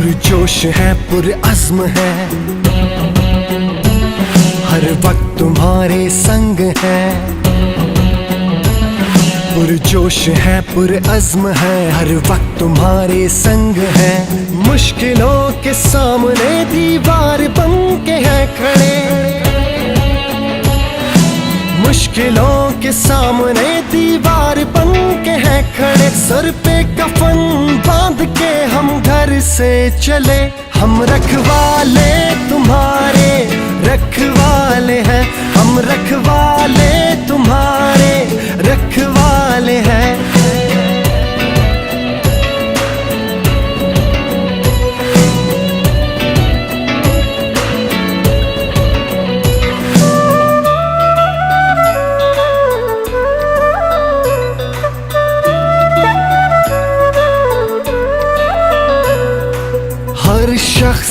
पुरजोश है, पुरअज़्म है, हर वक्त तुम्हारे संग है। पुरजोश है, पुरअज़्म है, हर वक्त तुम्हारे संग है। मुश्किलों के सामने दीवार बन के है खड़े, मुश्किलों के सामने दीवार बन के है खड़े। सर पे कफन बांध के हम घर से चले, हम रखवाले तुम्हारे रखवाले हैं, हम रखवाले तुम्हारे रखवाले हैं। हर शख्स